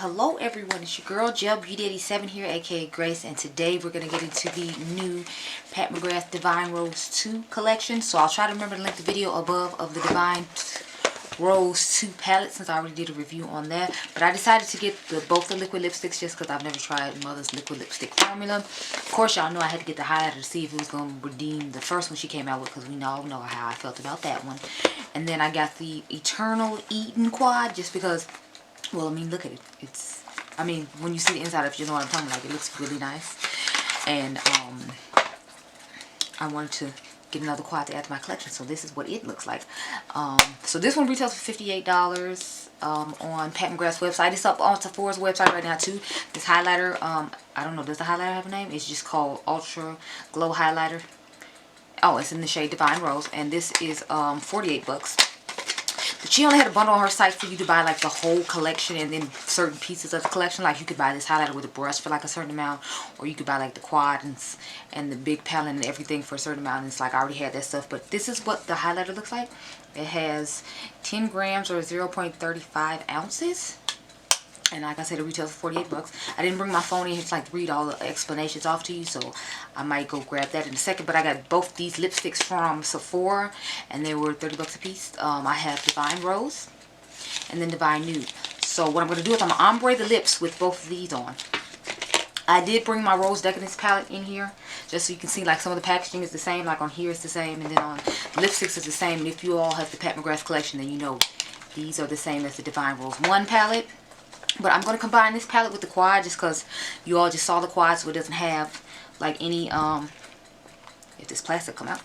hello everyone, it's your girl Gel Beauty 87 here, aka Grace, and today we're going to get into the new Pat McGrath Divine Rose 2 collection. So I'll try to remember to link the video above of the Divine Rose 2 palette, since I already did a review on that. But I decided to get both the liquid lipsticks just because I've never tried Mother's liquid lipstick formula. Of course, y'all know I had to get the highlighter to see if it was going to redeem the first one she came out with, because we all know how I felt about that one. And then I got the Eternal Eden Quad just because, well, I mean, look at it. It's, I mean, when you see the inside of it, you know what I'm talking about. Like, it looks really nice. And I wanted to get another quad to add to my collection, so this is what it looks like. So this one retails for $58 on Pat McGrath's website. It's up on Sephora's website right now too. This highlighter, I don't know, does the highlighter have a name? It's just called Ultra Glow Highlighter. Oh, it's in the shade Divine Rose, and this is $48. But she only had a bundle on her site for you to buy like the whole collection and then certain pieces of the collection. Like you could buy this highlighter with a brush for like a certain amount, or you could buy like the quad and the big palette and everything for a certain amount. And it's like I already had that stuff. But this is what the highlighter looks like. It has 10 grams or 0.35 ounces. And like I said, it retails for $48. I didn't bring my phone in here to like read all the explanations off to you, so I might go grab that in a second. But I got both these lipsticks from Sephora, and they were $30 a piece. I have Divine Rose and then Divine Nude. So what I'm going to do is I'm going to ombre the lips with both of these on. I did bring my Rose Decadence palette in here, just so you can see like some of the packaging is the same. Like on here it's the same, and then on the lipsticks is the same. And if you all have the Pat McGrath collection, then you know these are the same as the Divine Rose 1 palette. But I'm going to combine this palette with the quad just because you all just saw the quad, so it doesn't have like any, if this plastic come out,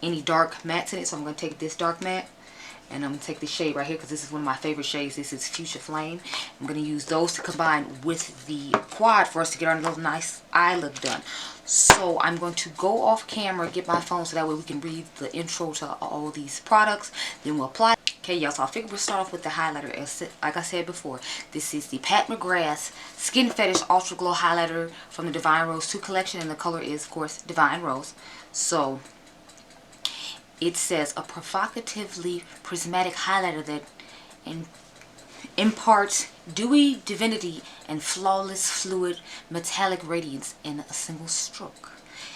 any dark mattes in it. So I'm going to take this dark matte and I'm going to take this shade right here because this is one of my favorite shades. This is Fuchsia Flame. I'm going to use those to combine with the quad for us to get our little nice eye look done. So I'm going to go off camera, get my phone so that way we can read the intro to all these products. Then we'll apply. Okay, y'all, so I figured we'll start off with the highlighter. Like I said before, this is the Pat McGrath Skin Fetish Ultra Glow Highlighter from the Divine Rose 2 collection, and the color is, of course, Divine Rose. So it says a provocatively prismatic highlighter that imparts dewy divinity and flawless fluid metallic radiance in a single stroke.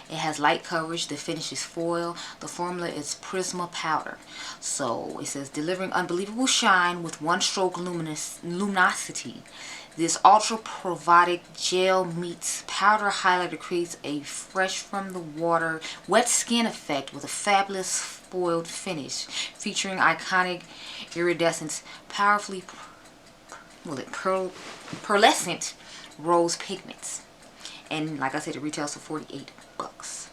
It has light coverage. The finish is foil. The formula is Prisma powder. So it says delivering unbelievable shine with one stroke luminosity. This ultra provocative gel meets powder highlighter creates a fresh from the water wet skin effect with a fabulous foiled finish featuring iconic iridescent, powerfully pearlescent rose pigments. And like I said, it retails for $48.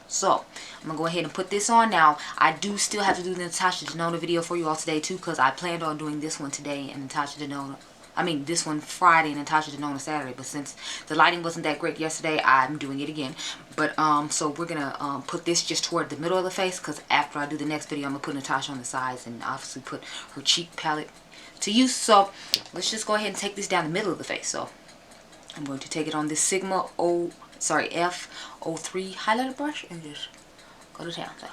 So I'm gonna go ahead and put this on. Now I do still have to do the Natasha Denona video for you all today too, because I planned on doing this one today and Natasha Denona, I mean this one Friday and Natasha Denona Saturday, but since the lighting wasn't that great yesterday, I'm doing it again. But so we're gonna put this just toward the middle of the face, because after I do the next video I'm gonna put Natasha on the sides and obviously put her cheek palette to use. So let's just go ahead and take this down the middle of the face. So I'm going to take it on this Sigma F03 highlighter brush and just go to town. So,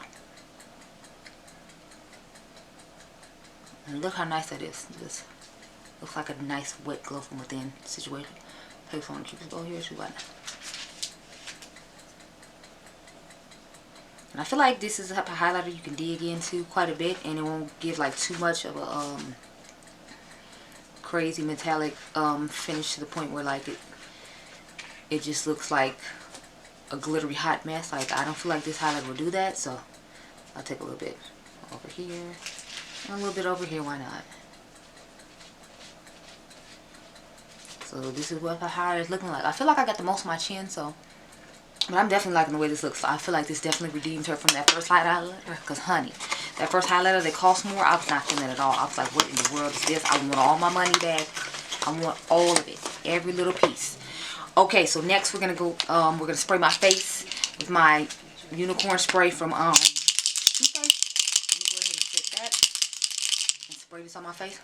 and look how nice that is. This looks like a nice wet glow from within situation. Take some on the cheeks go here too right now. And I feel like this is a type of highlighter you can dig into quite a bit, and it won't give like too much of a crazy metallic finish to the point where like it just looks like a glittery hot mess. Like I don't feel like this highlighter will do that, so I'll take a little bit over here and a little bit over here. Why not? So this is what the highlighter is looking like. I feel like I got the most of my chin, so but I'm definitely liking the way this looks. So I feel like this definitely redeems her from that first highlighter, because honey, that first highlighter that cost more, I was not feeling it at all. I was like, what in the world is this? I want all my money back. I want all of it, every little piece. Okay, so next we're gonna go. We're gonna spray my face with my unicorn spray from Too Faced. Let me go ahead and take that and spray this on my face.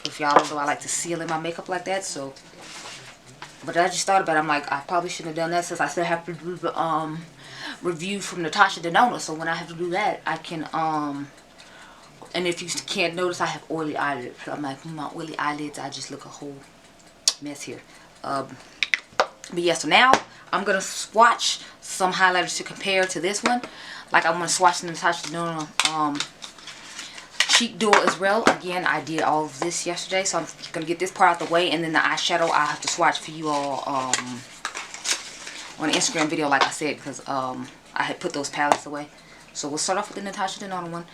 If y'all don't know, I like to seal in my makeup like that. So, but I just thought about it. I'm like, I probably shouldn't have done that, since I still have to do the review from Natasha Denona. So when I have to do that, I can And if you can't notice, I have oily eyelids. I'm like, my oily eyelids, I just look a whole mess here. But yeah, so now I'm going to swatch some highlighters to compare to this one. Like, I'm going to swatch the Natasha Denona cheek duo as well. Again, I did all of this yesterday, so I'm going to get this part out the way. And then the eyeshadow, I have to swatch for you all on an Instagram video, like I said, because I had put those palettes away. So we'll start off with the Natasha Denona one.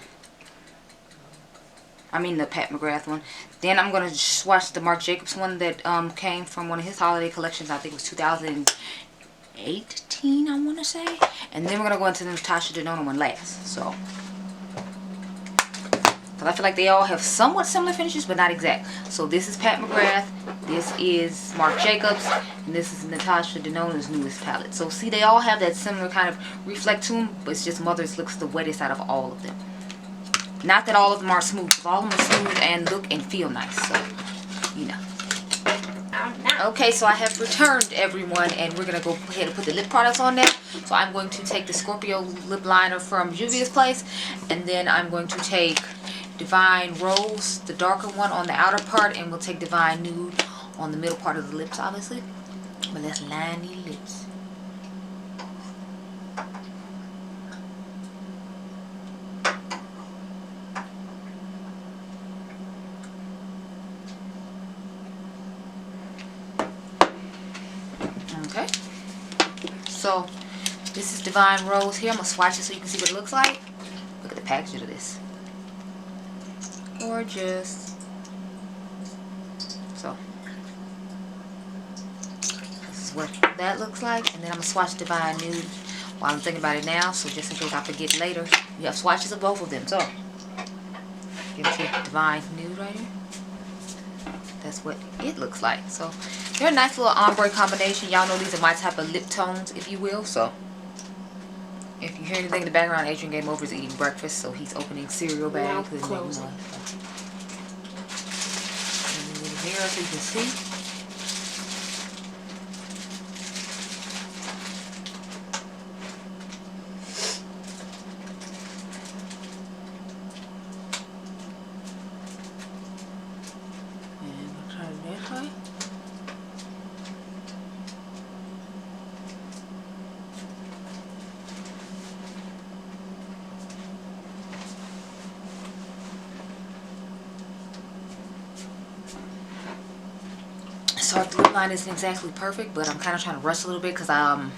I mean the Pat McGrath one. Then I'm going to swatch the Marc Jacobs one that came from one of his holiday collections. I think it was 2018, I want to say. And then we're going to go into the Natasha Denona one last. So, because I feel like they all have somewhat similar finishes, but not exact. So this is Pat McGrath. This is Marc Jacobs. And this is Natasha Denona's newest palette. So see, they all have that similar kind of reflect to them. But it's just Mother's looks the wettest out of all of them. Not that all of them are smooth. All of them are smooth and look and feel nice. So, you know. Okay, so I have returned, everyone. And we're going to go ahead and put the lip products on there. So I'm going to take the Scorpio lip liner from Juvia's Place. And then I'm going to take Divine Rose, the darker one, on the outer part. And we'll take Divine Nude on the middle part of the lips, obviously. But let's line these lips. Okay, so this is Divine Rose here. I'm going to swatch it so you can see what it looks like. Look at the packaging of this. Gorgeous. So, this is what that looks like. And then I'm going to swatch Divine Nude while I'm thinking about it now. So just in case I forget later. You have swatches of both of them. So, you can see Divine Nude right here. That's what it looks like. So they're a nice little ombre combination. Y'all know these are my type of lip tones, if you will. So if you hear anything in the background, Adriangameover is eating breakfast, so he's opening cereal bags. And close it. And a little mirror so you can see. So the lip line isn't exactly perfect, but I'm kind of trying to rush a little bit because I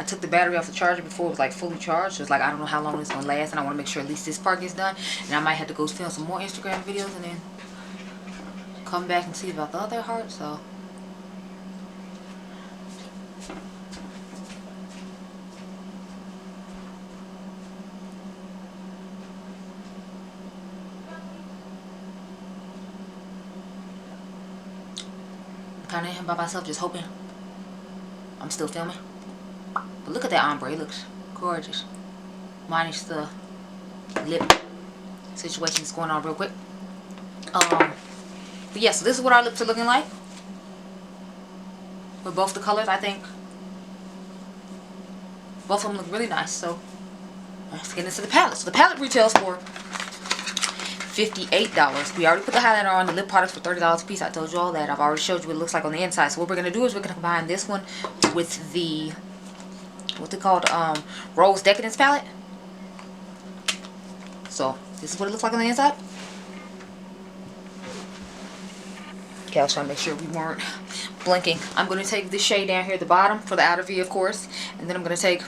took the battery off the charger before it was like fully charged. So it's like I don't know how long it's gonna last, and I want to make sure at least this part gets done. And I might have to go film some more Instagram videos and then come back and see about the other heart. So kind of by myself, just hoping I'm still filming. But look at that ombre, it looks gorgeous. Minus the lip situation that's going on real quick. But yeah, so this is what our lips are looking like with both the colors. I think both of them look really nice. So let's get into the palette. So the palette retails for $58. We already put the highlighter on. The lip products for $30 a piece. I told you all that. I've already showed you what it looks like on the inside. So what we're going to do is we're going to combine this one with the, what's it called, Rose Decadence palette. So this is what it looks like on the inside. Okay, I was trying to make sure we weren't blinking. I'm going to take this shade down here at the bottom for the outer V, of course. And then I'm going to take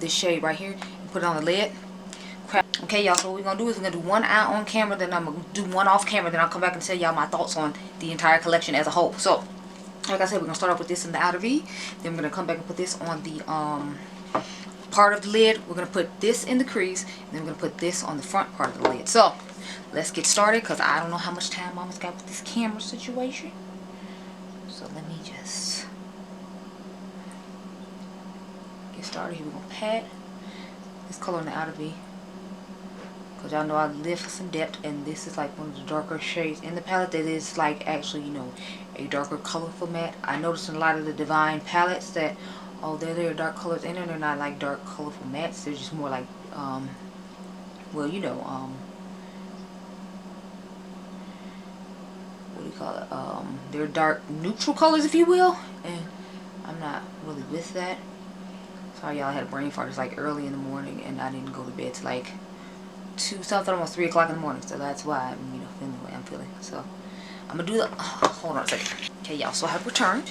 this shade right here and put it on the lid. Okay, y'all, so what we're going to do is we're going to do one eye on camera, then I'm going to do one off camera, then I'll come back and tell y'all my thoughts on the entire collection as a whole. So, like I said, we're going to start off with this in the outer V. Then we're going to come back and put this on the part of the lid. We're going to put this in the crease. And then we're going to put this on the front part of the lid. So, let's get started because I don't know how much time Mama's got with this camera situation. So, let me just get started. Here we're going to pat this color in the outer V. Because y'all know I live for some depth, and this is like one of the darker shades in the palette that is like actually, you know, a darker colorful matte. I noticed in a lot of the Divine palettes that, oh, there are dark colors in there. They're not like dark colorful mattes. They're just more like well, you know, what do you call it? They're dark neutral colors, if you will, and I'm not really with that. Sorry, y'all, I had a brain fart. It's like early in the morning, and I didn't go to bed till like 2 something, almost 3 o'clock in the morning. So that's why I'm, you know, feeling the way I'm feeling. So I'm gonna do the. Hold on a second. Okay, y'all. So I have returned.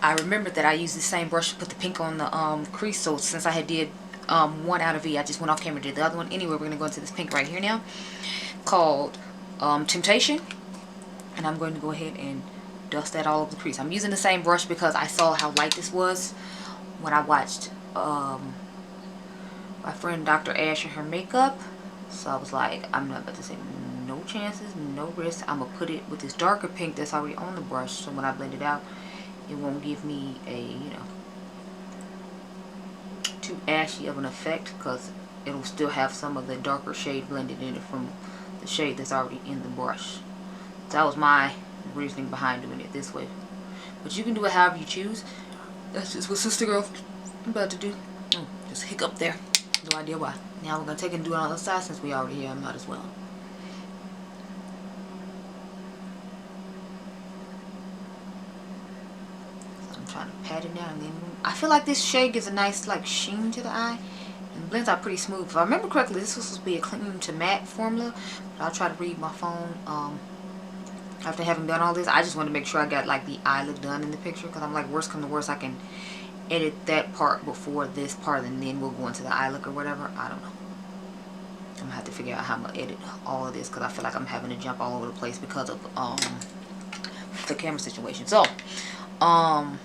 I remembered that I used the same brush to put the pink on the crease. So since I had did one out of V, I just went off camera and did the other one. Anyway, we're gonna go into this pink right here now, called Temptation, and I'm going to go ahead and dust that all over the crease. I'm using the same brush because I saw how light this was when I watched my friend Dr. Ash and her makeup. So I was like, I'm not about to say no chances, no risk. I'm gonna put it with this darker pink that's already on the brush, so when I blend it out, it won't give me a, you know, too ashy of an effect, because it'll still have some of the darker shade blended in it from the shade that's already in the brush. So that was my reasoning behind doing it this way. But you can do it however you choose. That's just what Sister Girl about to do. Just hiccup there. No idea why. Now we're going to take and do it on the other side since we already here. I might as well. So I'm trying to pat it down. And then I feel like this shade gives a nice like sheen to the eye. And blends out pretty smooth. If I remember correctly, this was supposed to be a clean to matte formula. But I'll try to read my phone after having done all this. I just want to make sure I got like the eye look done in the picture, because I'm like, worst come to worst, I can edit that part before this part, and then we'll go into the eye look or whatever. I don't know. I'm gonna have to figure out how I'm gonna edit all of this, because I feel like I'm having to jump all over the place because of the camera situation. So I'm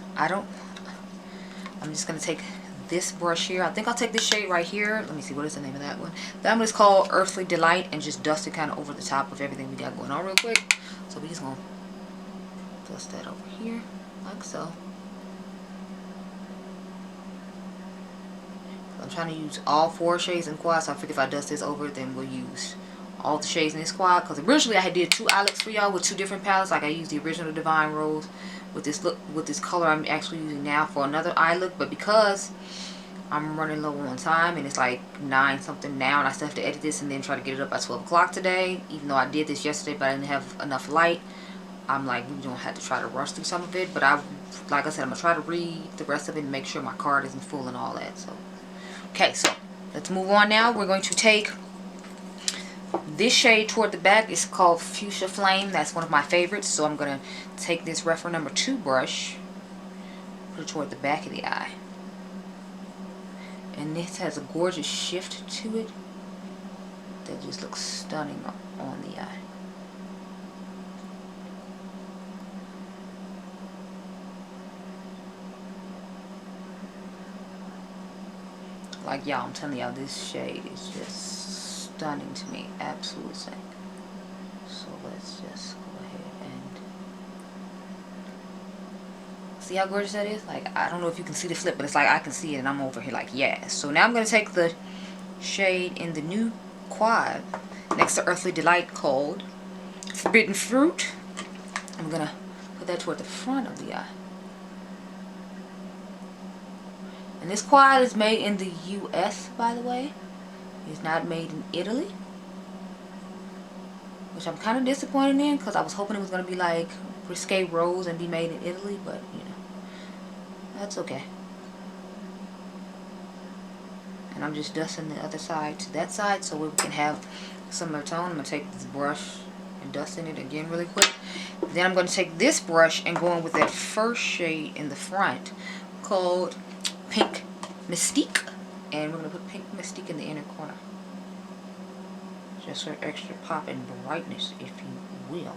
just gonna take this brush here. I think I'll take this shade right here. Let me see, what is the name of that one? That one is called Earthly Delight, and just dust it kind of over the top of everything we got going on real quick. So we just gonna dust that over here like so. I'm trying to use all 4 shades in quad, so I figure if I dust this over, then we'll use all the shades in this quad. Because originally I had did 2 eye looks for y'all with 2 different palettes. Like I used the original Divine Rose with this look, with this color I'm actually using now for another eye look. But because I'm running low on time and it's like 9 something now, and I still have to edit this and then try to get it up by 12 o'clock today, even though I did this yesterday but I didn't have enough light, I'm like, we don't have to try to rush through some of it. But like I said, I'm gonna try to read the rest of it and make sure my card isn't full and all that. So okay, so let's move on now. We're going to take this shade toward the back. It's called Fuchsia Flame. That's one of my favorites. So I'm going to take this reference number 2 brush, put it toward the back of the eye. And this has a gorgeous shift to it that just looks stunning on the eye. Like y'all, I'm telling y'all, this shade is just stunning to me. Absolutely stunning. So let's just go ahead and see how gorgeous that is. Like, I don't know if you can see the flip, but it's like I can see it and I'm over here like, yeah. So now I'm going to take the shade in the new quad next to Earthly Delight called Forbidden Fruit. I'm going to put that toward the front of the eye. And this quad is made in the US, by the way. It's not made in Italy, which I'm kind of disappointed in, because I was hoping it was going to be like Risque Rose and be made in Italy, but you know, that's okay. And I'm just dusting the other side to that side so we can have similar tone. I'm going to take this brush and dust in it again really quick. Then I'm going to take this brush and go in with that first shade in the front called Pink Mystique, and we're going to put Pink Mystique in the inner corner, just for extra pop and brightness, if you will.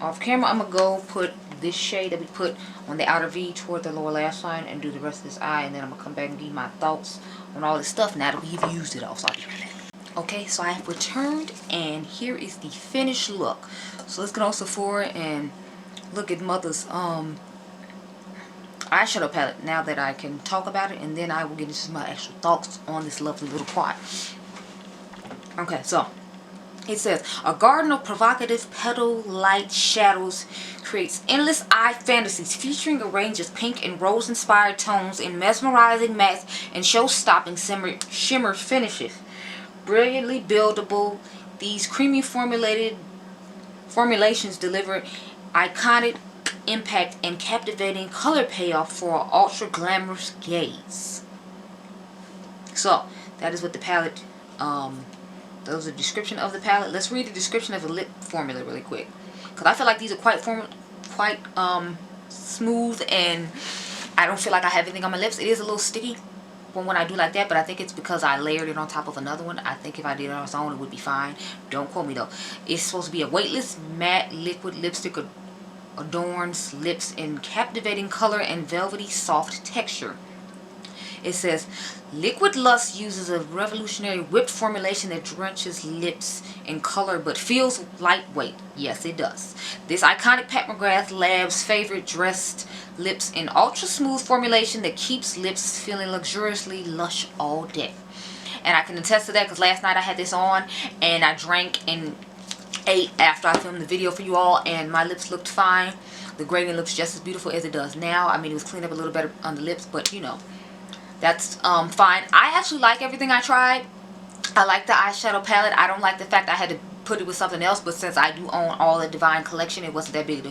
Off camera, I'm going to go put this shade that we put on the outer V toward the lower lash line and do the rest of this eye, and then I'm going to come back and give you my thoughts on all this stuff now that we've used it all. So I'll be right back. Okay, so I have returned, and here is the finished look. So let's get on Sephora and look at Mother's eyeshadow palette now that I can talk about it, and then I will get into my actual thoughts on this lovely little quad. Okay, so it says, a garden of provocative petal light shadows creates endless eye fantasies featuring a range of pink and rose inspired tones in mesmerizing mattes and show-stopping shimmer finishes. brilliantly buildable. These creamy formulations deliver iconic impact and captivating color payoff for an ultra glamorous gaze. So that is what the palette, that was a description of the palette. Let's read the description of the lip formula really quick, because I feel like these are quite smooth, and I don't feel like I have anything on my lips. It is a little sticky when I do like that, but I think it's because I layered it on top of another one. I think if I did it on its own, it would be fine. Don't quote me though. It's supposed to be a weightless matte liquid lipstick, adorns lips in captivating color and velvety soft texture. It says, Liquid Lust uses a revolutionary whipped formulation that drenches lips in color but feels lightweight. Yes, it does. This iconic Pat McGrath Lab's favorite dressed lips in ultra smooth formulation that keeps lips feeling luxuriously lush all day. And I can attest to that because last night I had this on and I drank and ate after I filmed the video for you all, and my lips looked fine. The gradient looks just as beautiful as it does now. I mean, it was cleaned up a little better on the lips, but you know, that's fine. I actually like everything I tried. I like the eyeshadow palette. I don't like the fact I had to put it with something else, but since I do own all the Divine collection, it wasn't that big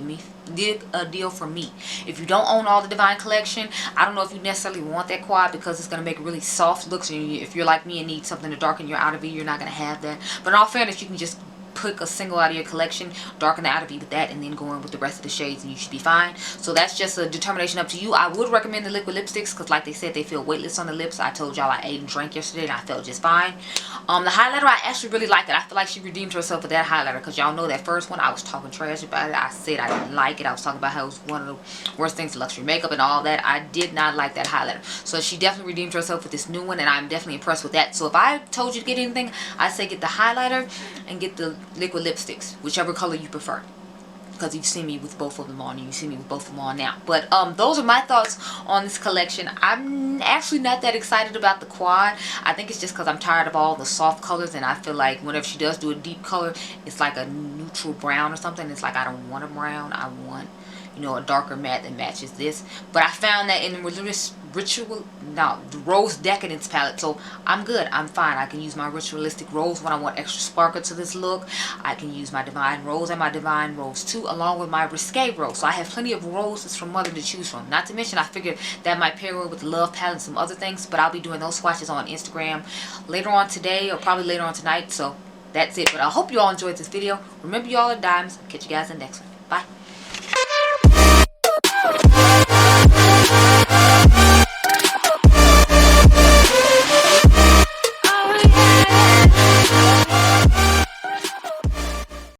a deal for me. If you don't own all the Divine collection, I don't know if you necessarily want that quad, because it's going to make really soft looks, and if you're like me and need something to darken your outer V, you're not going to have that. But in all fairness, you can just pick a single out of your collection, darken the outer V with that, and then go in with the rest of the shades, and you should be fine. So that's just a determination up to you. I would recommend the liquid lipsticks because, like they said, they feel weightless on the lips. I told y'all I ate and drank yesterday and I felt just fine. The highlighter, I actually really like it. I feel like she redeemed herself with that highlighter, because y'all know that first one I was talking trash about it. I said I didn't like it. I was talking about how it was one of the worst things, luxury makeup and all that. I did not like that highlighter. So she definitely redeemed herself with this new one, and I'm definitely impressed with that. So if I told you to get anything, I say get the highlighter and get the liquid lipsticks, whichever color you prefer, because you've seen me with both of them on, and you see me with both of them on now. But those are my thoughts on this collection. I'm actually not that excited about the quad. I think it's just because I'm tired of all the soft colors, and I feel like whenever she does do a deep color, it's like a neutral brown or something. It's like I don't want a brown. I want, you know, a darker matte that matches this. But I found that in the Rose Decadence palette, so I'm good. I'm fine. I can use my ritualistic rose when I want extra sparkle to this look. I can use my Divine Rose and my Divine Rose 2 along with my Risque Rose. So I have plenty of roses from Mother to choose from. Not to mention, I figured that might pair with the Love palette and some other things, but I'll be doing those swatches on Instagram later on today or probably later on tonight. So that's it. But I hope you all enjoyed this video. Remember, you all are diamonds. Catch you guys in the next one. Bye.